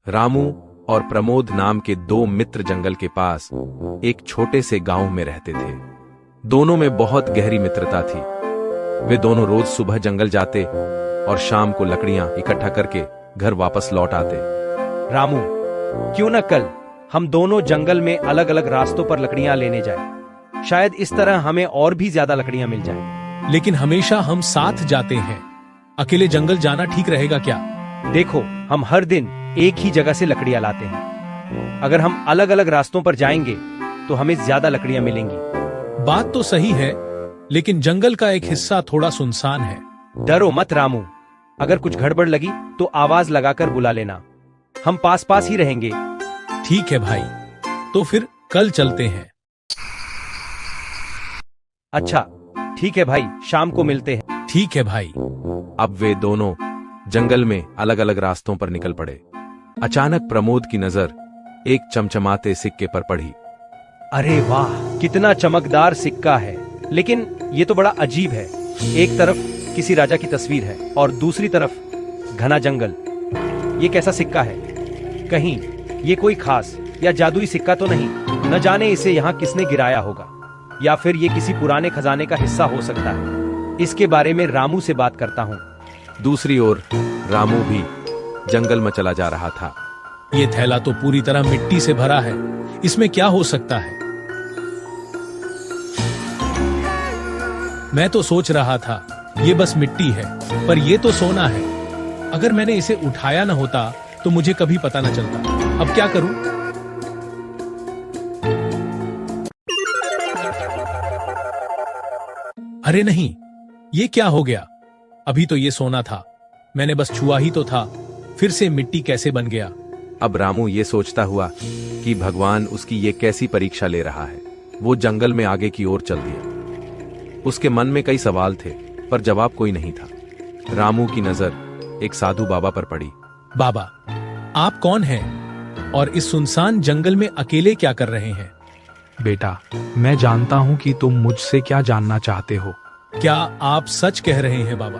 रामू और प्रमोद नाम के दो मित्र जंगल के पास एक छोटे से गांव में रहते थे। दोनों में बहुत गहरी मित्रता थी। वे दोनों रोज सुबह जंगल जाते और शाम को लकड़ियां इकट्ठा करके घर वापस लौट आते। रामू, क्यों न कल हम दोनों जंगल में अलग अलग रास्तों पर लकड़ियां लेने जाएं। शायद इस तरह हमें और भी ज्यादा लकड़ियां मिल जाएं। लेकिन हमेशा हम साथ जाते हैं, अकेले जंगल जाना ठीक रहेगा क्या? देखो, हम हर दिन एक ही जगह से लकड़ियां लाते हैं। अगर हम अलग अलग रास्तों पर जाएंगे तो हमें ज्यादा लकड़ियां मिलेंगी। बात तो सही है, लेकिन जंगल का एक हिस्सा थोड़ा सुनसान है। डरो मत रामू, अगर कुछ गड़बड़ लगी तो आवाज लगाकर बुला लेना। हम पास पास ही रहेंगे। ठीक है भाई, तो फिर कल चलते हैं। अच्छा ठीक है भाई, शाम को मिलते हैं। ठीक है भाई। अब वे दोनों जंगल में अलग अलग रास्तों पर निकल पड़े। अचानक प्रमोद की नजर एक चमचमाते सिक्के पर पड़ी। अरे वाह, कितना चमकदार सिक्का है। लेकिन ये तो बड़ा अजीब है। एक तरफ किसी राजा की तस्वीर है और दूसरी तरफ घना जंगल। ये कैसा सिक्का है? कहीं ये कोई खास या जादुई सिक्का तो नहीं? न जाने इसे यहाँ किसने गिराया होगा, या फिर ये किसी पुराने खजाने का हिस्सा हो सकता है। इसके बारे में रामू से बात करता हूँ। दूसरी ओर रामू भी जंगल में चला जा रहा था। ये थैला तो पूरी तरह मिट्टी से भरा है, इसमें क्या हो सकता है? मैं तो सोच रहा था ये बस मिट्टी है, पर ये तो सोना है। अगर मैंने इसे उठाया न होता तो मुझे कभी पता न चलता। अब क्या करूं? अरे नहीं, ये क्या हो गया? अभी तो ये सोना था, मैंने बस छुआ ही तो था, फिर से मिट्टी कैसे बन गया? अब रामू ये सोचता हुआ कि भगवान उसकी ये कैसी परीक्षा ले रहा है। वो जंगल में आगे की ओर चल दिया। उसके मन में कई सवाल थे, पर जवाब कोई नहीं था। रामू की नजर एक साधु बाबा पर पड़ी। बाबा, आप कौन हैं? और इस सुनसान जंगल में अकेले क्या कर रहे हैं? बेटा, मैं जानता हूं कि तुम मुझसे क्या जानना चाहते हो। क्या आप सच कह रहे हैं बाबा?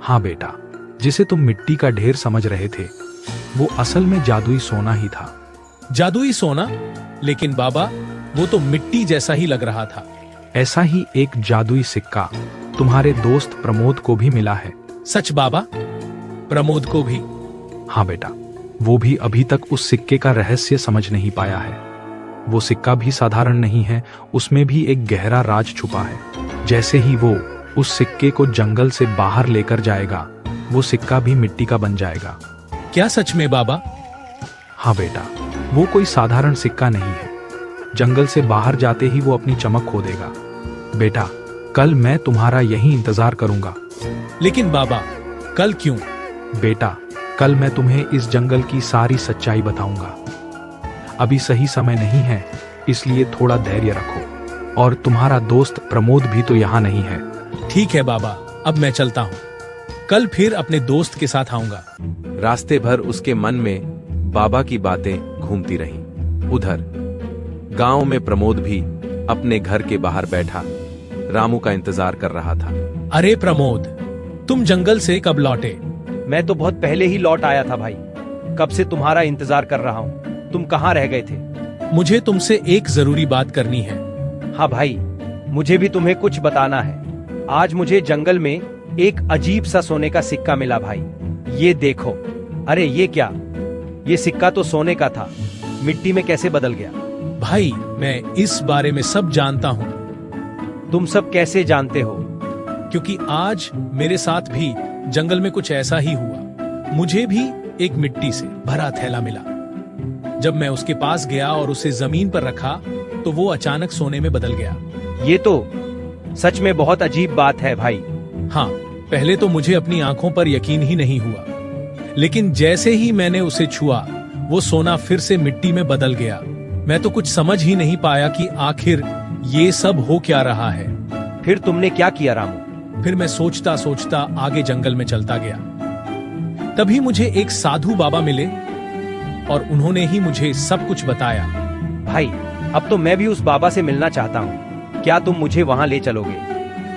हाँ बेटा, जिसे तुम मिट्टी का ढेर समझ रहे थे, वो असल में जादुई सोना ही था। जादुई सोना? लेकिन बाबा, वो तो मिट्टी जैसा ही लग रहा था। ऐसा ही एक जादुई सिक्का तुम्हारे दोस्त प्रमोद को भी मिला है। सच बाबा? प्रमोद को भी? हाँ बेटा, वो भी अभी तक उस सिक्के का रहस्य समझ नहीं पाया है। वो सिक्का भी साधारण नहीं है, उसमें भी एक गहरा राज छुपा है। जैसे ही वो उस सिक्के को जंगल से बाहर लेकर जाएगा, वो सिक्का भी मिट्टी का बन जाएगा। क्या सच में बाबा? हाँ बेटा, वो कोई साधारण सिक्का नहीं है। जंगल से बाहर जाते ही वो अपनी चमक खो देगा। बेटा, कल मैं तुम्हारा यहीं इंतजार करूंगा। लेकिन बाबा, कल क्यों? बेटा, कल मैं तुम्हें इस जंगल की सारी सच्चाई बताऊंगा। अभी सही समय नहीं है, इसलिए थोड़ा धैर्य रखो। और तुम्हारा दोस्त प्रमोद भी तो यहाँ नहीं है। ठीक है बाबा, अब मैं चलता हूँ। कल फिर अपने दोस्त के साथ आऊंगा। रास्ते भर उसके मन में बाबा की बातें घूमती रहीं। उधर गांव में प्रमोद भी अपने घर के बाहर बैठा रामू का इंतजार कर रहा था। अरे प्रमोद, तुम जंगल से कब लौटे? मैं तो बहुत पहले ही लौट आया था भाई। कब से तुम्हारा इंतजार कर रहा हूँ। तुम कहाँ रह गए थे? मुझे तुमसे एक जरूरी बात करनी है। हाँ भाई, मुझे भी तुम्हें कुछ बताना है। आज मुझे जंगल में एक अजीब सा सोने का सिक्का मिला भाई। ये देखो। अरे ये क्या? ये सिक्का तो सोने का था, मिट्टी में कैसे बदल गया? भाई, मैं इस बारे में सब जानता हूँ। तुम सब कैसे जानते हो? क्योंकि आज मेरे साथ भी जंगल में कुछ ऐसा ही हुआ। मुझे भी एक मिट्टी से भरा थैला मिला। जब मैं उसके पास गया और उसे जमीन पर रखा तो वो अचानक सोने में बदल गया। ये तो सच में बहुत अजीब बात है भाई। हाँ, पहले तो मुझे अपनी आंखों पर यकीन ही नहीं हुआ, लेकिन जैसे ही मैंने उसे छुआ, वो सोना फिर से मिट्टी में बदल गया। मैं तो कुछ समझ ही नहीं पाया कि आखिर ये सब हो क्या रहा है। फिर तुमने क्या किया रामू? फिर मैं सोचता सोचता आगे जंगल में चलता गया। तभी मुझे एक साधु बाबा मिले और उन्होंने ही मुझे सब कुछ बताया। भाई, अब तो मैं भी उस बाबा से मिलना चाहता हूँ। क्या तुम मुझे वहां ले चलोगे?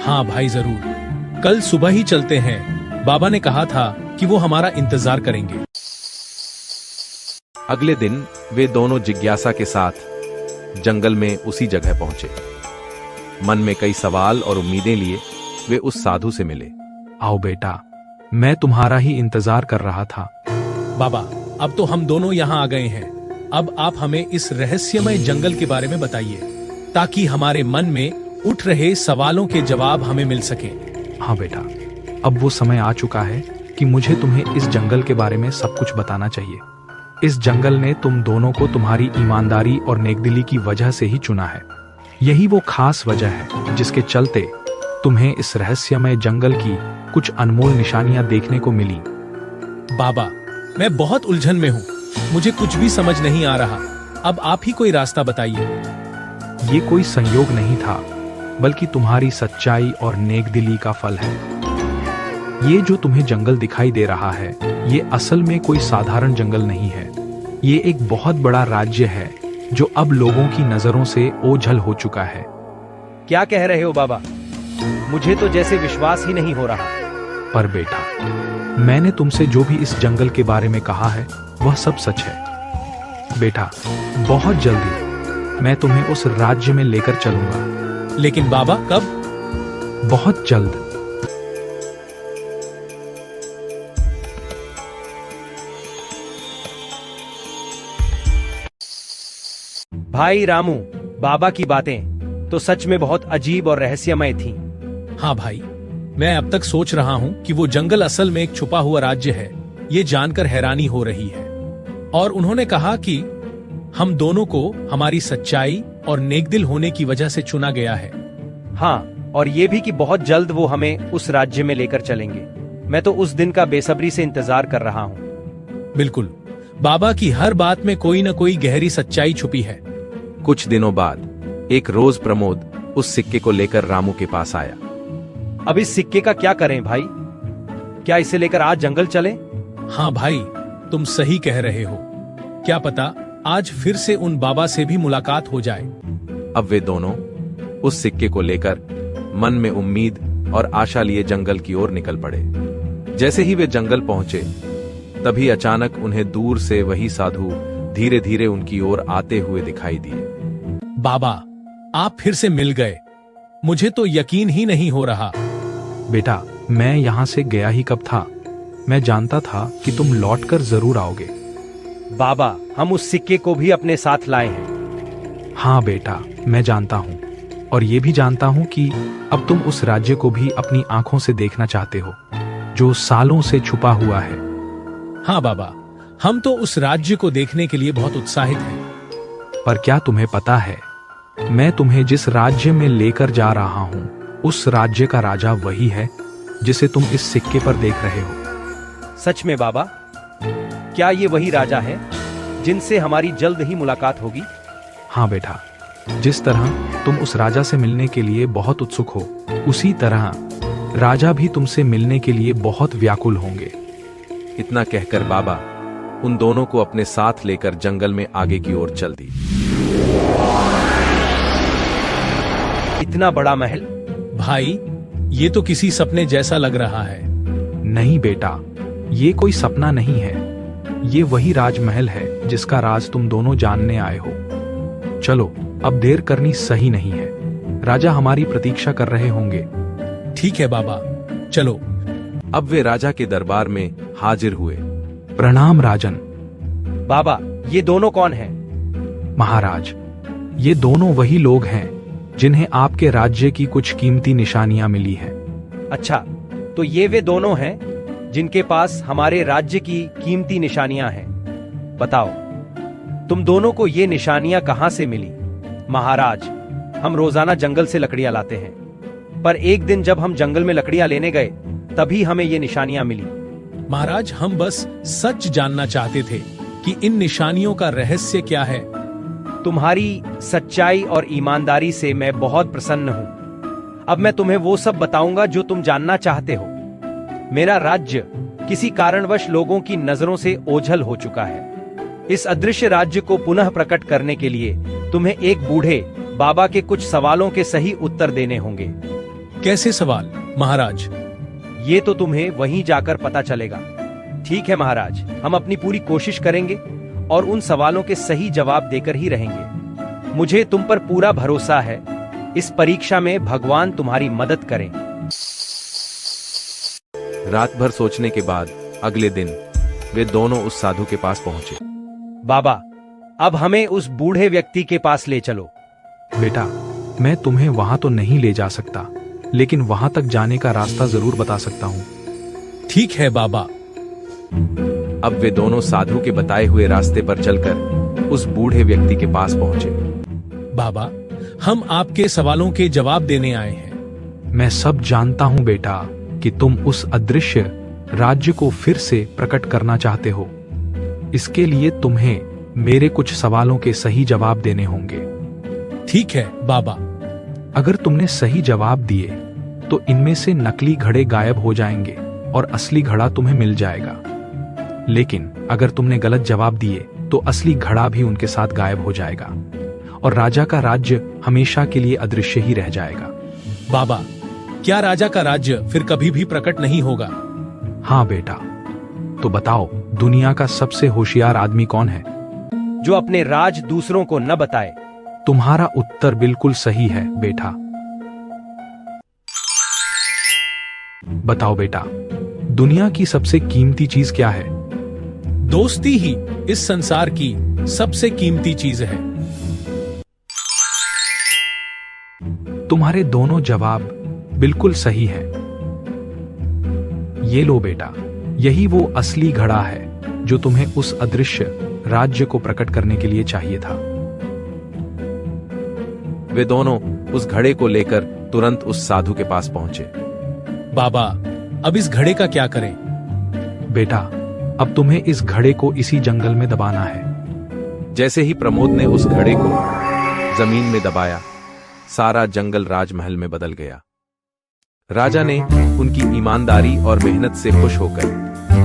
हाँ भाई, जरूर। कल सुबह ही चलते हैं। बाबा ने कहा था कि वो हमारा इंतजार करेंगे। अगले दिन वे दोनों जिज्ञासा के साथ जंगल में उसी जगह पहुंचे। मन में कई सवाल और उम्मीदें लिए वे उस साधु से मिले। आओ बेटा, मैं तुम्हारा ही इंतजार कर रहा था। बाबा, अब तो हम दोनों यहाँ आ गए हैं। अब आप हमें इस रहस्यमय जंगल के बारे में बताइए, ताकि हमारे मन में उठ रहे सवालों के जवाब हमें मिल सके। हाँ बेटा, अब वो समय आ चुका है कि मुझे तुम्हें इस जंगल के बारे में सब कुछ बताना चाहिए। इस जंगल ने तुम दोनों को तुम्हारी ईमानदारी और नेकदिली की वजह से ही चुना है। यही वो खास वजह है जिसके चलते तुम्हें इस रहस्यमय जंगल की कुछ अनमोल निशानियां देखने को मिली। बाबा, मैं बहुत उलझन में हूँ, मुझे कुछ भी समझ नहीं आ रहा। अब आप ही कोई रास्ता बताइए। ये कोई संयोग नहीं था, बल्कि तुम्हारी सच्चाई और नेकदिली का फल है। ये जो तुम्हें जंगल दिखाई दे रहा है, ये असल में कोई साधारण जंगल नहीं है। ये एक बहुत बड़ा राज्य है जो अब लोगों की नजरों से ओझल हो चुका है। क्या कह रहे हो बाबा? मुझे तो जैसे विश्वास ही नहीं हो रहा। पर बेटा, मैंने तुमसे जो भी इस जंगल के बारे में कहा है वह सब सच है। बेटा, बहुत जल्दी मैं तुम्हें उस राज्य में लेकर चलूंगा। लेकिन बाबा, कब? बहुत जल्द। भाई रामू, बाबा की बातें तो सच में बहुत अजीब और रहस्यमय थीं। हाँ भाई, मैं अब तक सोच रहा हूँ कि वो जंगल असल में एक छुपा हुआ राज्य है। ये जानकर हैरानी हो रही है। और उन्होंने कहा कि हम दोनों को हमारी सच्चाई और नेकदिल होने की वजह से चुना गया है। हाँ, और ये भी कि बहुत जल्द वो हमें उस राज्य में लेकर चलेंगे। मैं तो उस दिन का बेसब्री से इंतजार कर रहा हूँ। बिल्कुल, बाबा की हर बात में कोई न कोई गहरी सच्चाई छुपी है। कुछ दिनों बाद एक रोज प्रमोद उस सिक्के को लेकर रामू के पास आया। अब इस सिक्के का क्या करें भाई? क्या इसे लेकर आज जंगल चलें? हाँ भाई, तुम सही कह रहे हो। क्या पता आज फिर से उन बाबा से भी मुलाकात हो जाए। अब वे दोनों उस सिक्के को लेकर मन में उम्मीद और आशा लिए जंगल की ओर निकल पड़े। जैसे ही वे जंगल पहुंचे, तभी अचानक उन्हें दूर से वही साधु धीरे धीरे उनकी ओर आते हुए दिखाई दिए। बाबा, आप फिर से मिल गए। मुझे तो यकीन ही नहीं हो रहा। बेटा, मैं यहाँ से गया ही कब था? मैं जानता था कि तुम लौटकर जरूर आओगे। बाबा, हम उस सिक्के को भी अपने साथ लाए हैं। हाँ बेटा, मैं जानता हूँ, और ये भी जानता हूँ कि अब तुम उस राज्य को भी अपनी आंखों से देखना चाहते हो, जो सालों से छुपा हुआ है। हाँ बाबा, हम तो उस राज्य को देखने के लिए बहुत उत्साहित हैं। पर क्या तुम्हें पता है, मैं तुम्हें जिस राज्य में लेकर जा रहा हूँ, उस राज्य का राजा वही है जिसे तुम इस सिक्के पर देख रहे हो। सच में बाबा? क्या ये वही राजा है जिनसे हमारी जल्द ही मुलाकात होगी? हाँ बेटा, जिस तरह तुम उस राजा से मिलने के लिए बहुत उत्सुक हो, उसी तरह राजा भी तुमसे मिलने के लिए बहुत व्याकुल होंगे। इतना कहकर बाबा उन दोनों को अपने साथ लेकर जंगल में आगे की ओर चल दी। इतना बड़ा महल? भाई, ये तो किसी सपने जैसा लग रहा है। नहीं बेटा, ये कोई सपना नहीं है। ये वही राजमहल है जिसका राज तुम दोनों जानने आए हो। चलो, अब देर करनी सही नहीं है। राजा हमारी प्रतीक्षा कर रहे होंगे। ठीक है बाबा, चलो। अब वे राजा के दरबार में हाजिर हुए। प्रणाम राजन। बाबा, ये दोनों कौन हैं? महाराज, ये दोनों वही लोग हैं जिन्हें आपके राज्य की कुछ कीमती निशानियां मिली हैं। अच्छा, तो ये वे दोनों हैं जिनके पास हमारे राज्य की कीमती निशानियां हैं। बताओ, तुम दोनों को ये निशानियां कहां से मिली? महाराज, हम रोजाना जंगल से लकड़ियां लाते हैं, पर एक दिन जब हम जंगल में लकड़ियां लेने गए, तभी हमें ये निशानियां मिली। महाराज, हम बस सच जानना चाहते थे कि इन निशानियों का रहस्य क्या है। तुम्हारी सच्चाई और ईमानदारी से मैं बहुत प्रसन्न हूं। अब मैं तुम्हें वो सब बताऊंगा जो तुम जानना चाहते हो। मेरा राज्य किसी कारणवश लोगों की नजरों से ओझल हो चुका है। इस अदृश्य राज्य को पुनः प्रकट करने के लिए तुम्हें एक बूढ़े बाबा के कुछ सवालों के सही उत्तर देने होंगे। कैसे सवाल महाराज? ये तो तुम्हें वहीं जाकर पता चलेगा। ठीक है महाराज, हम अपनी पूरी कोशिश करेंगे और उन सवालों के सही जवाब देकर ही रहेंगे। मुझे तुम पर पूरा भरोसा है। इस परीक्षा में भगवान तुम्हारी मदद करें। रात भर सोचने के बाद अगले दिन वे दोनों उस साधु के पास पहुंचे। बाबा, अब हमें उस बूढ़े व्यक्ति के पास ले चलो। बेटा, मैं तुम्हें वहां तो नहीं ले जा सकता, लेकिन वहां तक जाने का रास्ता जरूर बता सकता हूं। ठीक है बाबा। अब वे दोनों साधु के बताए हुए रास्ते पर चलकर उस बूढ़े व्यक्ति के पास पहुंचे। बाबा, हम आपके सवालों के जवाब देने आए हैं। मैं सब जानता हूं बेटा कि तुम उस अदृश्य राज्य को फिर से प्रकट करना चाहते हो। इसके लिए तुम्हें मेरे कुछ सवालों के सही जवाब देने होंगे। ठीक है बाबा। अगर तुमने सही जवाब दिए तो इनमें से नकली घड़े गायब हो जाएंगे और असली घड़ा तुम्हें मिल जाएगा। लेकिन अगर तुमने गलत जवाब दिए तो असली घड़ा भी उनके साथ गायब हो जाएगा और राजा का राज्य हमेशा के लिए अदृश्य ही रह जाएगा। बाबा, क्या राजा का राज्य फिर कभी भी प्रकट नहीं होगा? हाँ बेटा। तो बताओ, दुनिया का सबसे होशियार आदमी कौन है? जो अपने राज दूसरों को न बताए। तुम्हारा उत्तर बिल्कुल सही है बेटा। बताओ बेटा, दुनिया की सबसे कीमती चीज क्या है? दोस्ती ही इस संसार की सबसे कीमती चीज है। तुम्हारे दोनों जवाब बिल्कुल सही हैं। ये लो बेटा, यही वो असली घड़ा है जो तुम्हें उस अदृश्य राज्य को प्रकट करने के लिए चाहिए था। वे दोनों उस घड़े को लेकर तुरंत उस साधु के पास पहुंचे। बाबा, अब इस घड़े का क्या करें? बेटा, अब तुम्हें इस घड़े को इसी जंगल में दबाना है। जैसे ही प्रमोद ने उस घड़े को जमीन में दबाया, सारा जंगल राजमहल में बदल गया। राजा ने उनकी ईमानदारी और मेहनत से खुश होकर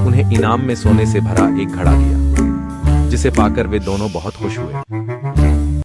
उन्हें इनाम में सोने से भरा एक घड़ा दिया, जिसे पाकर वे दोनों बहुत खुश हुए।